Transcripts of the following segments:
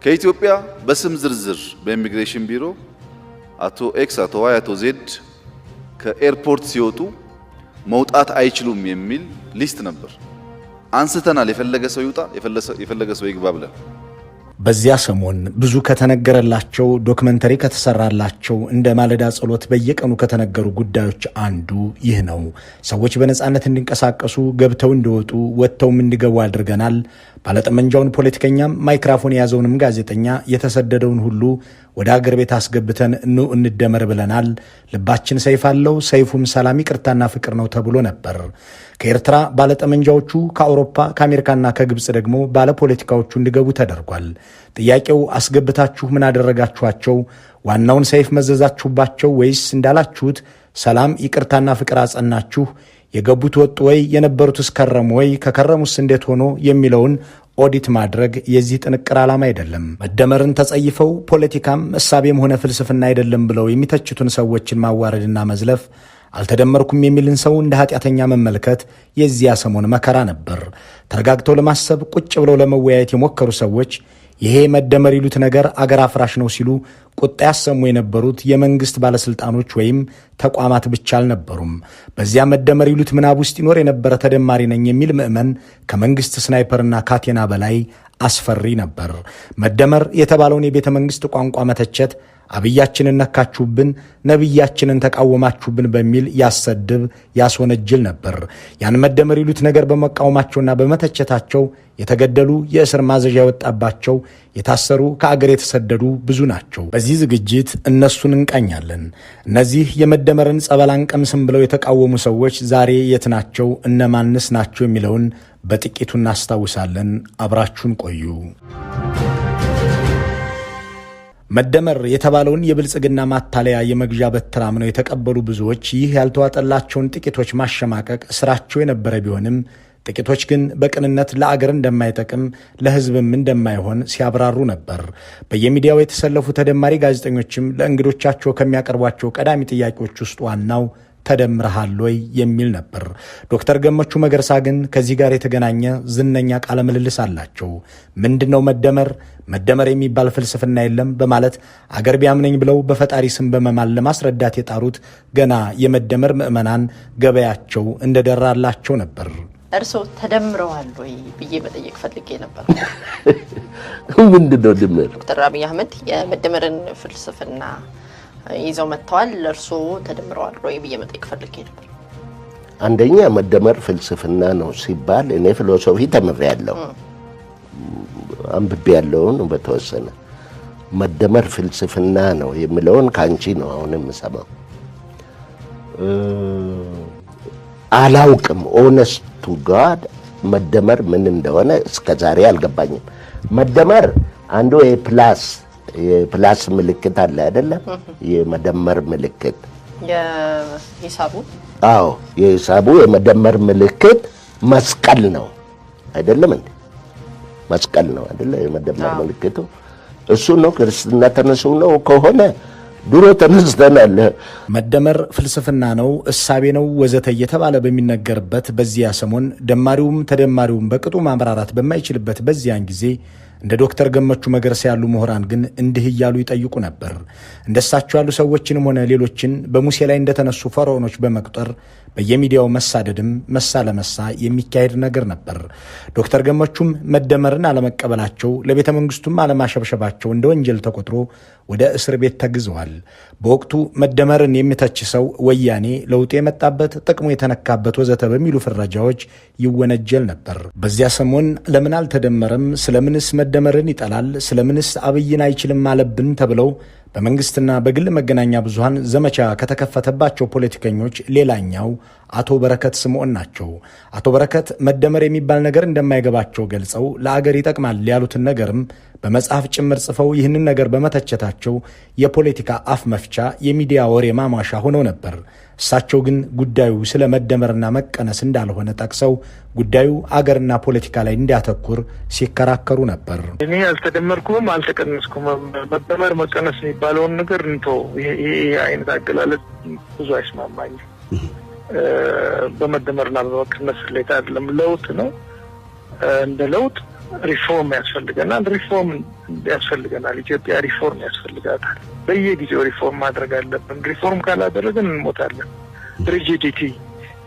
ከኢትዮጵያ በስም ዝርዝር በኢሚግሬሽን ቢሮ አቶ ኤክስ አቶ ዋይ አቶ ዜድ ከኤርፖርት ሲወጡ መውጣት አይችሉም የሚል ሊስት ነበር። አንስተናል። የፈለገ ሰው ይውጣ፣ የፈለገ ሰው ይግባ ብለን። በዚያ ሰሞን ብዙ ከተነገረላቸው ዶክመንተሪ ከተሰራላቸው እንደ ማለዳ ጸሎት በየቀኑ ከተነገሩ ጉዳዮች አንዱ ይህ ነው። ሰዎች በነጻነት እንዲንቀሳቀሱ ገብተው እንዲወጡ ወጥተውም እንዲገቡ አድርገናል። ባለጠመንጃውን ፖለቲከኛም ማይክራፎን የያዘውንም ጋዜጠኛ የተሰደደውን ሁሉ ወደ አገር ቤት አስገብተን ኑ እንደመር ብለናል። ልባችን ሰይፍ አለው፣ ሰይፉም ሰላም ይቅርታና ፍቅር ነው ተብሎ ነበር። ከኤርትራ ባለጠመንጃዎቹ፣ ከአውሮፓ ከአሜሪካና ከግብፅ ደግሞ ባለፖለቲካዎቹ እንዲገቡ ተደርጓል። ጥያቄው አስገብታችሁ ምን አደረጋችኋቸው? ዋናውን ሰይፍ መዘዛችሁባቸው ወይስ እንዳላችሁት ሰላም ይቅርታና ፍቅር አጸናችሁ? የገቡት ወጡ ወይ? የነበሩት እስከረሙ ወይ? ከከረሙስ እንዴት ሆኖ የሚለውን ኦዲት ማድረግ የዚህ ጥንቅር ዓላማ አይደለም። መደመርን ተጸይፈው ፖለቲካም እሳቤም ሆነ ፍልስፍና አይደለም ብለው የሚተችቱን ሰዎችን ማዋረድና መዝለፍ፣ አልተደመርኩም የሚልን ሰው እንደ ኃጢአተኛ መመልከት የዚያ ሰሞን መከራ ነበር። ተረጋግተው ለማሰብ ቁጭ ብለው ለመወያየት የሞከሩ ሰዎች ይሄ መደመር ይሉት ነገር አገር አፍራሽ ነው ሲሉ ቁጣ ያሰሙ የነበሩት የመንግስት ባለስልጣኖች ወይም ተቋማት ብቻ አልነበሩም። በዚያ መደመር ይሉት ምናብ ውስጥ ይኖር የነበረ ተደማሪ ነኝ የሚል ምዕመን ከመንግስት ስናይፐርና ካቴና በላይ አስፈሪ ነበር። መደመር የተባለውን የቤተ መንግስት ቋንቋ መተቸት አብያችንን ነካችሁብን፣ ነብያችንን ተቃወማችሁብን በሚል ያሰድብ ያስወነጅል ነበር። ያን መደመር ይሉት ነገር በመቃወማቸውና በመተቸታቸው የተገደሉ፣ የእስር ማዘዣ የወጣባቸው፣ የታሰሩ፣ ከአገር የተሰደዱ ብዙ ናቸው። በዚህ ዝግጅት እነሱን እንቃኛለን። እነዚህ የመደመርን ጸበል አንቀምስም ብለው የተቃወሙ ሰዎች ዛሬ የት ናቸው? እነማንስ ናቸው? የሚለውን በጥቂቱ እናስታውሳለን። አብራችሁን ቆዩ። መደመር የተባለውን የብልጽግና ማታለያ የመግዣ በትር አምነው የተቀበሉ ብዙዎች ይህ ያልተዋጠላቸውን ጥቂቶች ማሸማቀቅ ስራቸው የነበረ ቢሆንም ጥቂቶች ግን በቅንነት ለአገር እንደማይጠቅም ለሕዝብም እንደማይሆን ሲያብራሩ ነበር። በየሚዲያው የተሰለፉ ተደማሪ ጋዜጠኞችም ለእንግዶቻቸው ከሚያቀርቧቸው ቀዳሚ ጥያቄዎች ውስጥ ዋናው ተደምረሃል ወይ የሚል ነበር። ዶክተር ገመቹ መገርሳ ግን ከዚህ ጋር የተገናኘ ዝነኛ ቃለ ምልልስ አላቸው። ምንድነው መደመር? መደመር የሚባል ፍልስፍና የለም በማለት አገር ቢያምነኝ ብለው በፈጣሪ ስም በመማል ለማስረዳት የጣሩት ገና የመደመር ምዕመናን ገበያቸው እንደደራላቸው ነበር። እርስዎ ተደምረዋል ወይ ብዬ መጠየቅ ፈልጌ ነበር። ምንድነው ድምር? ዶክተር አብይ አህመድ የመደመርን ፍልስፍና ይዘው መጥተዋል። እርስዎ ተደምረዋል ወይ ብዬ መጠየቅ ፈልጌ ነበር። አንደኛ መደመር ፍልስፍና ነው ሲባል እኔ ፊሎሶፊ ተምሬያለሁ፣ አንብቤያለሁ። በተወሰነ መደመር ፍልስፍና ነው የሚለውን ካንቺ ነው አሁን የምሰማው። አላውቅም። ኦነስት ቱ ጋድ መደመር ምን እንደሆነ እስከዛሬ አልገባኝም። መደመር አንዱ የፕላስ ምልክት አለ አይደለም? የመደመር ምልክት የሂሳቡ የሂሳቡ የመደመር ምልክት መስቀል ነው አይደለም እንዴ? መስቀል ነው አይደለ? የመደመር ምልክቱ እሱ ነው። ክርስትና ተነሱ ነው ከሆነ ድሮ ተነስተናል። መደመር ፍልስፍና ነው፣ እሳቤ ነው ወዘተ እየተባለ በሚነገርበት በዚያ ሰሞን ደማሪውም ተደማሪውም በቅጡ ማምራራት በማይችልበት በዚያን ጊዜ እንደ ዶክተር ገመቹ መገርሳ ያሉ ምሁራን ግን እንዲህ እያሉ ይጠይቁ ነበር። እንደሳቸው ያሉ ሰዎችንም ሆነ ሌሎችን በሙሴ ላይ እንደተነሱ ፈርዖኖች በመቁጠር በየሚዲያው መሳደድም መሳ ለመሳ የሚካሄድ ነገር ነበር። ዶክተር ገመቹም መደመርን አለመቀበላቸው ለቤተ መንግስቱም አለማሸብሸባቸው እንደ ወንጀል ተቆጥሮ ወደ እስር ቤት ተግዘዋል። በወቅቱ መደመርን የሚተች ሰው ወያኔ ለውጡ የመጣበት ጥቅሙ የተነካበት ወዘተ በሚሉ ፍረጃዎች ይወነጀል ነበር። በዚያ ሰሞን ለምን አልተደመረም? ስለምንስ መደመርን ይጠላል? ስለምንስ አብይን አይችልም አለብን ተብለው በመንግስትና በግል መገናኛ ብዙሃን ዘመቻ ከተከፈተባቸው ፖለቲከኞች ሌላኛው አቶ በረከት ስምዖን ናቸው። አቶ በረከት መደመር የሚባል ነገር እንደማይገባቸው ገልጸው ለአገር ይጠቅማል ያሉትን ነገርም በመጽሐፍ ጭምር ጽፈው ይህንን ነገር በመተቸታቸው የፖለቲካ አፍ መፍቻ የሚዲያ ወሬ ማሟሻ ሆነው ነበር። እሳቸው ግን ጉዳዩ ስለ መደመርና መቀነስ እንዳልሆነ ጠቅሰው ጉዳዩ አገርና ፖለቲካ ላይ እንዲያተኩር ሲከራከሩ ነበር። እኔ አልተደመርኩም አልተቀነስኩም፣ መደመር መቀነስ የሚባለውን ነገር እንተው። ይሄ አይነት አገላለጽ ብዙ አይስማማኝም። በመደመርና በመቀነስ ላይ አይደለም፣ ለውጥ ነው። እንደ ለውጥ ሪፎርም ያስፈልገናል። ኢትዮጵያ ሪፎርም ያስፈልጋታል። በየጊዜው ሪፎርም ማድረግ አለብን። ሪፎርም ካላደረግን እንሞታለን። ሪጂዲቲ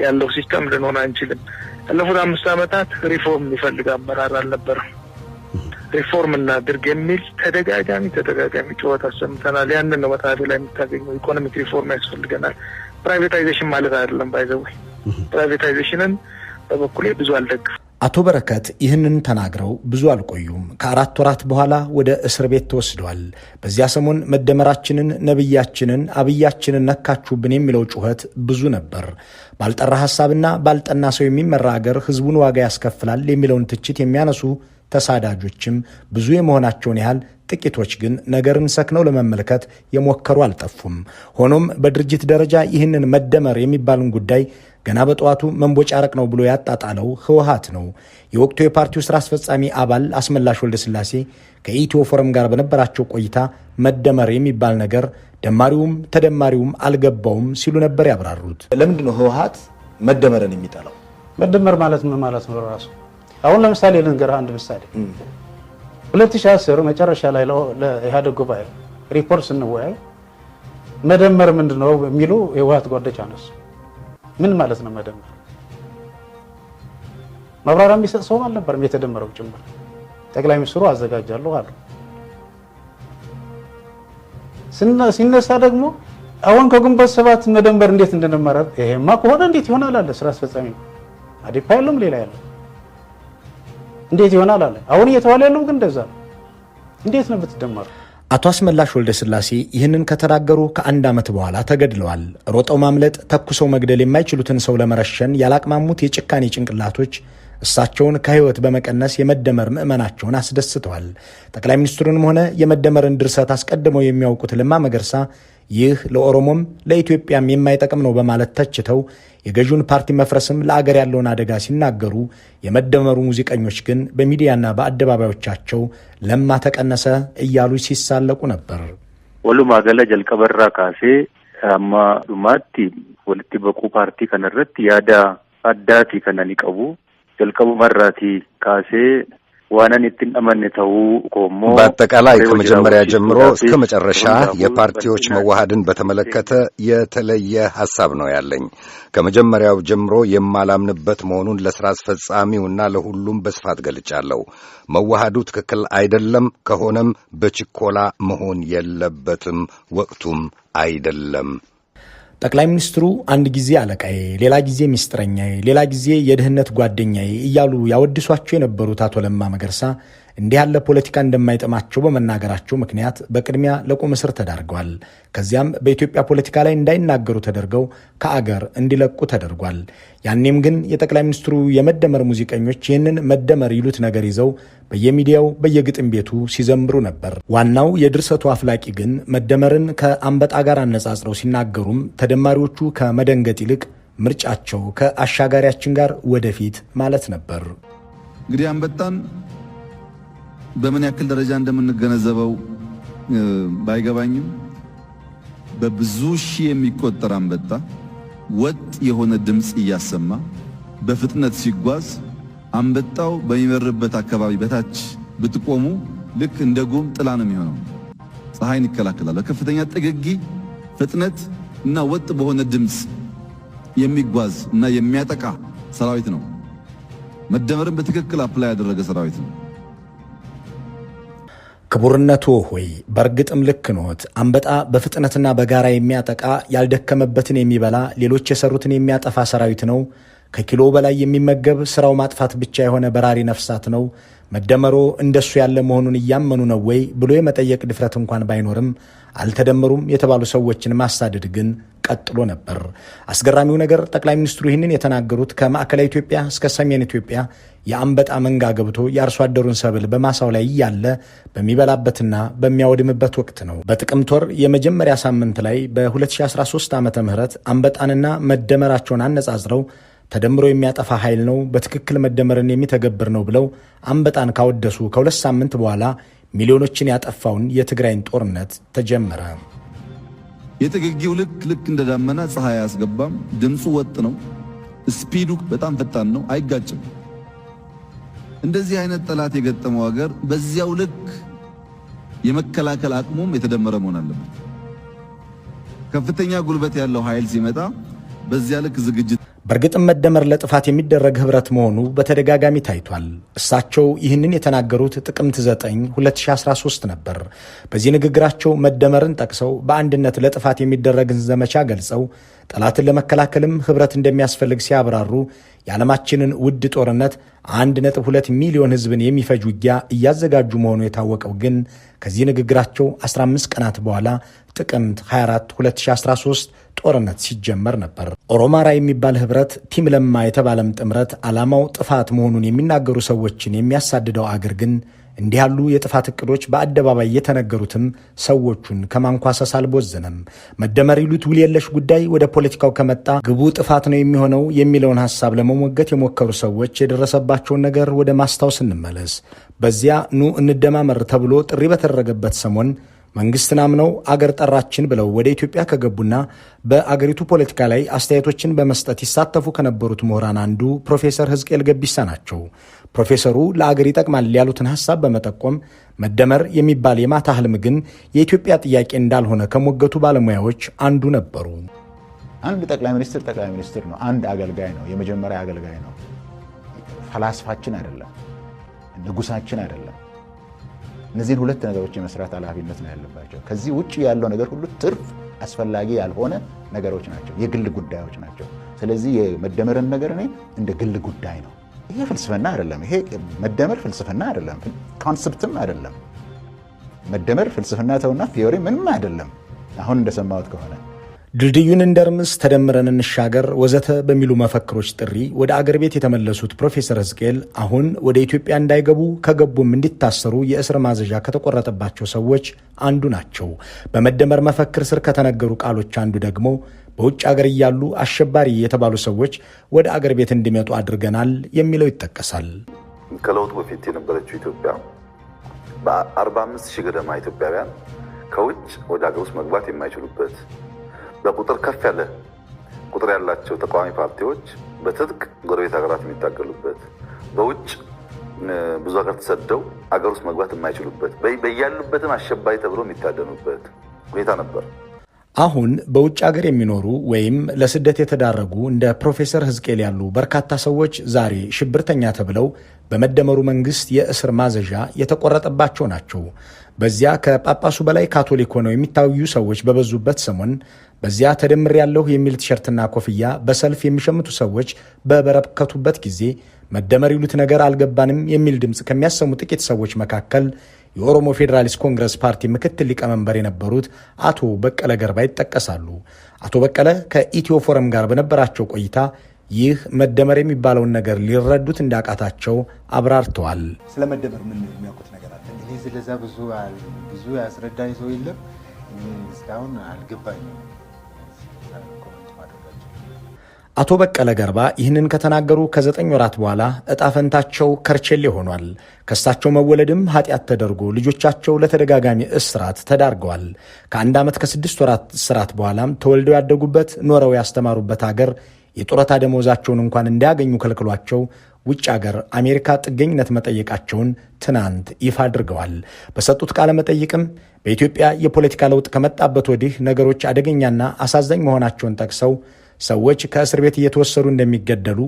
ያለው ሲስተም ልንሆን አንችልም። ያለፉት 5 ዓመታት ሪፎርም የሚፈልግ አመራር አልነበረም። ሪፎርም እናድርግ የሚል ተደጋጋሚ ጩኸት አሰምተናል። ያንን ነው መጽሐፌ ላይ የምታገኘው። ኢኮኖሚክ ሪፎርም ያስፈልገናል። ፕራይቬታይዜሽን ማለት አይደለም። ባይዘዌ ፕራይቬታይዜሽንን በበኩሌ ብዙ አልደግፍም። አቶ በረከት ይህንን ተናግረው ብዙ አልቆዩም። ከ4 ወራት በኋላ ወደ እስር ቤት ተወስደዋል። በዚያ ሰሞን መደመራችንን፣ ነብያችንን፣ አብያችንን ነካችሁብን የሚለው ጩኸት ብዙ ነበር። ባልጠራ ሐሳብና ባልጠና ሰው የሚመራ አገር ህዝቡን ዋጋ ያስከፍላል የሚለውን ትችት የሚያነሱ ተሳዳጆችም ብዙ የመሆናቸውን ያህል ጥቂቶች ግን ነገርን ሰክነው ለመመልከት የሞከሩ አልጠፉም። ሆኖም በድርጅት ደረጃ ይህንን መደመር የሚባልን ጉዳይ ገና በጠዋቱ መንቦጫረቅ ነው ብሎ ያጣጣለው ህወሓት ነው። የወቅቱ የፓርቲው ስራ አስፈጻሚ አባል አስመላሽ ወልደስላሴ ከኢትዮ ፎረም ጋር በነበራቸው ቆይታ መደመር የሚባል ነገር ደማሪውም ተደማሪውም አልገባውም ሲሉ ነበር ያብራሩት። ለምንድን ነው ህወሓት መደመርን የሚጠላው? መደመር ማለት ምን ማለት ነው ራሱ? አሁን ለምሳሌ ልንገርህ አንድ ምሳሌ 2010 መጨረሻ ላይ ለኢህአዴግ ጉባኤ ሪፖርት ስንወያይ መደመር ምንድነው የሚሉ የህወሓት ጓዶች አነሱ። ምን ማለት ነው መደመር? ማብራሪያ የሚሰጥ ሰው አልነበረም የተደመረው ጭምር። ጠቅላይ ሚኒስትሩ አዘጋጃለሁ አሉ። ሲነሳ ደግሞ አሁን ከግንቦት 7 መደመር እንዴት እንደነመረ ይሄማ ከሆነ እንዴት ይሆናል አለ ስራ አስፈጻሚ። አዲፓ ያለም ሌላ ያለው እንዴት ይሆናል አለ። አሁን እየተባለ ያለው ግን እንደዛ ነው። እንዴት ነው ብትደመሩ? አቶ አስመላሽ ወልደስላሴ ይህንን ከተናገሩ ከ1 ዓመት በኋላ ተገድለዋል። ሮጠው ማምለጥ፣ ተኩሰው መግደል የማይችሉትን ሰው ለመረሸን ያላቅማሙት የጭካኔ ጭንቅላቶች እሳቸውን ከህይወት በመቀነስ የመደመር ምዕመናቸውን አስደስተዋል። ጠቅላይ ሚኒስትሩንም ሆነ የመደመርን ድርሰት አስቀድመው የሚያውቁት ለማ መገርሳ ይህ ለኦሮሞም ለኢትዮጵያም የማይጠቅም ነው በማለት ተችተው የገዢውን ፓርቲ መፍረስም ለአገር ያለውን አደጋ ሲናገሩ፣ የመደመሩ ሙዚቀኞች ግን በሚዲያና በአደባባዮቻቸው ለማ ተቀነሰ እያሉ ሲሳለቁ ነበር። ወሉማ ገለ ጀልቀበራ ካሴ አማ ዱማቲ ወልቲ በቁ ፓርቲ ከነረት ያዳ አዳቲ ከነኒቀቡ ጀልቀቡ መራቲ ካሴ ዋናን ይተማመነው ቆሞ በአጠቃላይ ከመጀመሪያ ጀምሮ እስከ መጨረሻ የፓርቲዎች መዋሃድን በተመለከተ የተለየ ሐሳብ ነው ያለኝ። ከመጀመሪያው ጀምሮ የማላምንበት መሆኑን ለሥራ አስፈጻሚውና ለሁሉም በስፋት ገልጫለሁ። መዋሃዱ ትክክል አይደለም፣ ከሆነም በችኮላ መሆን የለበትም፣ ወቅቱም አይደለም። ጠቅላይ ሚኒስትሩ አንድ ጊዜ አለቃዬ፣ ሌላ ጊዜ ሚስጥረኛዬ፣ ሌላ ጊዜ የድህነት ጓደኛዬ እያሉ ያወድሷቸው የነበሩት አቶ ለማ መገርሳ እንዲህ ያለ ፖለቲካ እንደማይጠማቸው በመናገራቸው ምክንያት በቅድሚያ ለቁም እስር ተዳርገዋል። ከዚያም በኢትዮጵያ ፖለቲካ ላይ እንዳይናገሩ ተደርገው ከአገር እንዲለቁ ተደርጓል። ያኔም ግን የጠቅላይ ሚኒስትሩ የመደመር ሙዚቀኞች ይህንን መደመር ይሉት ነገር ይዘው በየሚዲያው በየግጥም ቤቱ ሲዘምሩ ነበር። ዋናው የድርሰቱ አፍላቂ ግን መደመርን ከአንበጣ ጋር አነጻጽረው ሲናገሩም ተደማሪዎቹ ከመደንገጥ ይልቅ ምርጫቸው ከአሻጋሪያችን ጋር ወደፊት ማለት ነበር። እንግዲህ አንበጣን በምን ያክል ደረጃ እንደምንገነዘበው ባይገባኝም በብዙ ሺህ የሚቆጠር አንበጣ ወጥ የሆነ ድምጽ እያሰማ በፍጥነት ሲጓዝ አንበጣው በሚበርበት አካባቢ በታች ብትቆሙ ልክ እንደ ጉም ጥላ ነው የሚሆነው። ፀሐይን ይከላከላል። በከፍተኛ ጥግጊ ፍጥነት እና ወጥ በሆነ ድምጽ የሚጓዝ እና የሚያጠቃ ሰራዊት ነው። መደመርን በትክክል አፕላይ ያደረገ ሰራዊት ነው። ክቡርነቱ ሆይ በእርግጥም ልክ ኖት። አንበጣ በፍጥነትና በጋራ የሚያጠቃ ያልደከመበትን የሚበላ ሌሎች የሰሩትን የሚያጠፋ ሰራዊት ነው። ከኪሎ በላይ የሚመገብ ስራው ማጥፋት ብቻ የሆነ በራሪ ነፍሳት ነው። መደመሮ እንደሱ ያለ መሆኑን እያመኑ ነው ወይ ብሎ የመጠየቅ ድፍረት እንኳን ባይኖርም አልተደመሩም የተባሉ ሰዎችን ማሳደድ ግን ቀጥሎ ነበር። አስገራሚው ነገር ጠቅላይ ሚኒስትሩ ይህንን የተናገሩት ከማዕከላዊ ኢትዮጵያ እስከ ሰሜን ኢትዮጵያ የአንበጣ መንጋ ገብቶ የአርሶ አደሩን ሰብል በማሳው ላይ እያለ በሚበላበትና በሚያወድምበት ወቅት ነው። በጥቅምት ወር የመጀመሪያ ሳምንት ላይ በ2013 ዓመተ ምህረት አንበጣንና መደመራቸውን አነጻጽረው ተደምሮ የሚያጠፋ ኃይል ነው፣ በትክክል መደመርን የሚተገብር ነው ብለው አንበጣን ካወደሱ ከ2 ሳምንት በኋላ ሚሊዮኖችን ያጠፋውን የትግራይን ጦርነት ተጀመረ። የጥግጊው ልክ እንደ ዳመና ፀሐይ አያስገባም። ድምፁ ወጥ ነው። ስፒዱ በጣም ፈጣን ነው። አይጋጭም። እንደዚህ አይነት ጠላት የገጠመው ሀገር በዚያው ልክ የመከላከል አቅሙም የተደመረ መሆን አለበት። ከፍተኛ ጉልበት ያለው ኃይል ሲመጣ በዚያ ልክ ዝግጅት በእርግጥም መደመር ለጥፋት የሚደረግ ህብረት መሆኑ በተደጋጋሚ ታይቷል። እሳቸው ይህንን የተናገሩት ጥቅምት 9 2013 ነበር። በዚህ ንግግራቸው መደመርን ጠቅሰው በአንድነት ለጥፋት የሚደረግን ዘመቻ ገልጸው ጠላትን ለመከላከልም ህብረት እንደሚያስፈልግ ሲያብራሩ የዓለማችንን ውድ ጦርነት 1.2 ሚሊዮን ህዝብን የሚፈጅ ውጊያ እያዘጋጁ መሆኑ የታወቀው ግን ከዚህ ንግግራቸው 15 ቀናት በኋላ ጥቅምት 24 2013 ጦርነት ሲጀመር ነበር። ኦሮማራ የሚባል ህብረት፣ ቲም ለማ የተባለም ጥምረት ዓላማው ጥፋት መሆኑን የሚናገሩ ሰዎችን የሚያሳድደው አገር ግን እንዲህ ያሉ የጥፋት እቅዶች በአደባባይ የተነገሩትም ሰዎቹን ከማንኳሰስ አልቦዘነም። መደመር ይሉት ውል የለሽ ጉዳይ ወደ ፖለቲካው ከመጣ ግቡ ጥፋት ነው የሚሆነው የሚለውን ሐሳብ ለመሞገት የሞከሩ ሰዎች የደረሰባቸውን ነገር ወደ ማስታወስ እንመለስ። በዚያ ኑ እንደማመር ተብሎ ጥሪ በተደረገበት ሰሞን መንግስትን አምነው አገር ጠራችን ብለው ወደ ኢትዮጵያ ከገቡና በአገሪቱ ፖለቲካ ላይ አስተያየቶችን በመስጠት ይሳተፉ ከነበሩት ምሁራን አንዱ ፕሮፌሰር ሕዝቅኤል ገቢሳ ናቸው። ፕሮፌሰሩ ለአገር ይጠቅማል ያሉትን ሐሳብ በመጠቆም መደመር የሚባል የማታ ህልም ግን የኢትዮጵያ ጥያቄ እንዳልሆነ ከሞገቱ ባለሙያዎች አንዱ ነበሩ። አንድ ጠቅላይ ሚኒስትር ነው። አንድ አገልጋይ ነው። የመጀመሪያ አገልጋይ ነው። ፈላስፋችን አይደለም፣ ንጉሳችን አይደለም። እነዚህን ሁለት ነገሮች የመስራት ኃላፊነት ነው ያለባቸው። ከዚህ ውጭ ያለው ነገር ሁሉ ትርፍ አስፈላጊ ያልሆነ ነገሮች ናቸው፣ የግል ጉዳዮች ናቸው። ስለዚህ የመደመርን ነገር እኔ እንደ ግል ጉዳይ ነው። ይሄ ፍልስፍና አይደለም። ይሄ መደመር ፍልስፍና አይደለም፣ ኮንሰፕትም አይደለም። መደመር ፍልስፍና ተውና ቲዮሪ ምንም አይደለም። አሁን እንደሰማሁት ከሆነ ድልድዩን እንደርምስ፣ ተደምረን እንሻገር ወዘተ በሚሉ መፈክሮች ጥሪ ወደ አገር ቤት የተመለሱት ፕሮፌሰር ሕዝቅኤል አሁን ወደ ኢትዮጵያ እንዳይገቡ ከገቡም እንዲታሰሩ የእስር ማዘዣ ከተቆረጠባቸው ሰዎች አንዱ ናቸው። በመደመር መፈክር ስር ከተነገሩ ቃሎች አንዱ ደግሞ በውጭ አገር እያሉ አሸባሪ የተባሉ ሰዎች ወደ አገር ቤት እንዲመጡ አድርገናል የሚለው ይጠቀሳል። ከለውጡ በፊት የነበረችው ኢትዮጵያ በ45 ሺህ ገደማ ኢትዮጵያውያን ከውጭ ወደ አገር ውስጥ መግባት የማይችሉበት፣ በቁጥር ከፍ ያለ ቁጥር ያላቸው ተቃዋሚ ፓርቲዎች በትጥቅ ጎረቤት ሀገራት የሚታገሉበት፣ በውጭ ብዙ ሀገር ተሰደው አገር ውስጥ መግባት የማይችሉበት፣ በያሉበትም አሸባሪ ተብሎ የሚታደኑበት ሁኔታ ነበር። አሁን በውጭ ሀገር የሚኖሩ ወይም ለስደት የተዳረጉ እንደ ፕሮፌሰር ሕዝቅኤል ያሉ በርካታ ሰዎች ዛሬ ሽብርተኛ ተብለው በመደመሩ መንግስት የእስር ማዘዣ የተቆረጠባቸው ናቸው። በዚያ ከጳጳሱ በላይ ካቶሊክ ሆነው የሚታዩ ሰዎች በበዙበት ሰሞን በዚያ ተደምር ያለሁ የሚል ቲሸርትና ኮፍያ በሰልፍ የሚሸምቱ ሰዎች በበረከቱበት ጊዜ መደመር ይሉት ነገር አልገባንም የሚል ድምፅ ከሚያሰሙ ጥቂት ሰዎች መካከል የኦሮሞ ፌዴራሊስት ኮንግረስ ፓርቲ ምክትል ሊቀመንበር የነበሩት አቶ በቀለ ገርባ ይጠቀሳሉ። አቶ በቀለ ከኢትዮ ፎረም ጋር በነበራቸው ቆይታ ይህ መደመር የሚባለውን ነገር ሊረዱት እንዳቃታቸው አብራርተዋል። ስለ መደመር ምን የሚያውቁት ነገር አለ? እንግዲህ ስለዛ ብዙ ያስረዳኝ ሰው የለም። እስካሁን አልገባኝም። አቶ በቀለ ገርባ ይህንን ከተናገሩ ከ9 ወራት በኋላ እጣፈንታቸው ከርቸሌ ሆኗል። ከሳቸው መወለድም ኃጢአት ተደርጎ ልጆቻቸው ለተደጋጋሚ እስራት ተዳርገዋል። ከ1 ዓመት ከ6 ወራት እስራት በኋላም ተወልደው ያደጉበት ኖረው ያስተማሩበት ሀገር የጡረታ ደመወዛቸውን እንኳን እንዳያገኙ ከልክሏቸው ውጭ ሀገር አሜሪካ ጥገኝነት መጠየቃቸውን ትናንት ይፋ አድርገዋል። በሰጡት ቃለ መጠይቅም በኢትዮጵያ የፖለቲካ ለውጥ ከመጣበት ወዲህ ነገሮች አደገኛና አሳዛኝ መሆናቸውን ጠቅሰው ሰዎች ከእስር ቤት እየተወሰዱ እንደሚገደሉ፣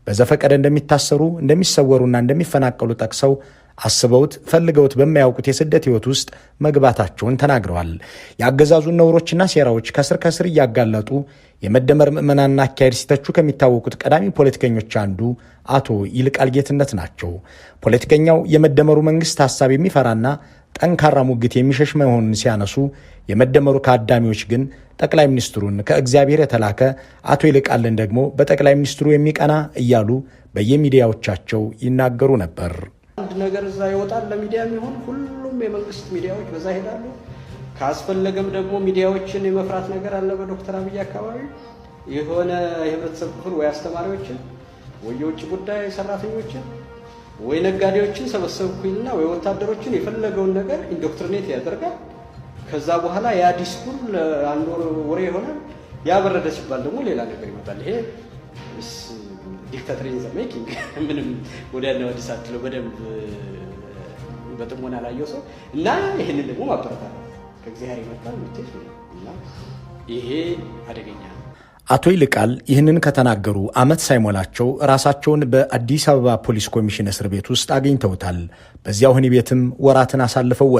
በዘፈቀደ እንደሚታሰሩ፣ እንደሚሰወሩና እንደሚፈናቀሉ ጠቅሰው አስበውት ፈልገውት በማያውቁት የስደት ሕይወት ውስጥ መግባታቸውን ተናግረዋል። የአገዛዙን ነውሮችና ሴራዎች ከስር ከስር እያጋለጡ የመደመር ምዕመናንና አካሄድ ሲተቹ ከሚታወቁት ቀዳሚ ፖለቲከኞች አንዱ አቶ ይልቃል ጌትነት ናቸው። ፖለቲከኛው የመደመሩ መንግስት ሐሳብ የሚፈራና ጠንካራ ሙግት የሚሸሽ መሆኑን ሲያነሱ፣ የመደመሩ ከአዳሚዎች ግን ጠቅላይ ሚኒስትሩን ከእግዚአብሔር የተላከ አቶ ይልቃልን ደግሞ በጠቅላይ ሚኒስትሩ የሚቀና እያሉ በየሚዲያዎቻቸው ይናገሩ ነበር። አንድ ነገር እዛ ይወጣል፣ ለሚዲያ የሚሆን ሁሉም የመንግስት ሚዲያዎች በዛ ይሄዳሉ። ካስፈለገም ደግሞ ሚዲያዎችን የመፍራት ነገር አለ። በዶክተር አብይ አካባቢ የሆነ የህብረተሰብ ክፍል ወይ አስተማሪዎችን ወይ የውጭ ጉዳይ ሰራተኞችን ወይ ነጋዴዎችን ሰበሰብኩኝና ወይ ወታደሮችን የፈለገውን ነገር ኢንዶክትሪኔት ያደርጋል። ከዛ በኋላ ያ ዲስኩር ለአንድ ወሬ ይሆናል። ያበረደ ሲባል ደግሞ ሌላ ነገር ይመጣል። ይሄ ዲክታተር ኢን ዘ ሜኪንግ ምንም ወዲያና ወዲህ ሳትለው በደንብ በጥሞና ላየው ሰው እና ይህንን ደግሞ ማበረታታት ከእግዚአብሔር ይመጣል ምትል እና ይሄ አደገኛ ነው። አቶ ይልቃል ይህንን ከተናገሩ ዓመት ሳይሞላቸው ራሳቸውን በአዲስ አበባ ፖሊስ ኮሚሽን እስር ቤት ውስጥ አግኝተውታል። በዚያው ወህኒ ቤትም ወራትን አሳልፈው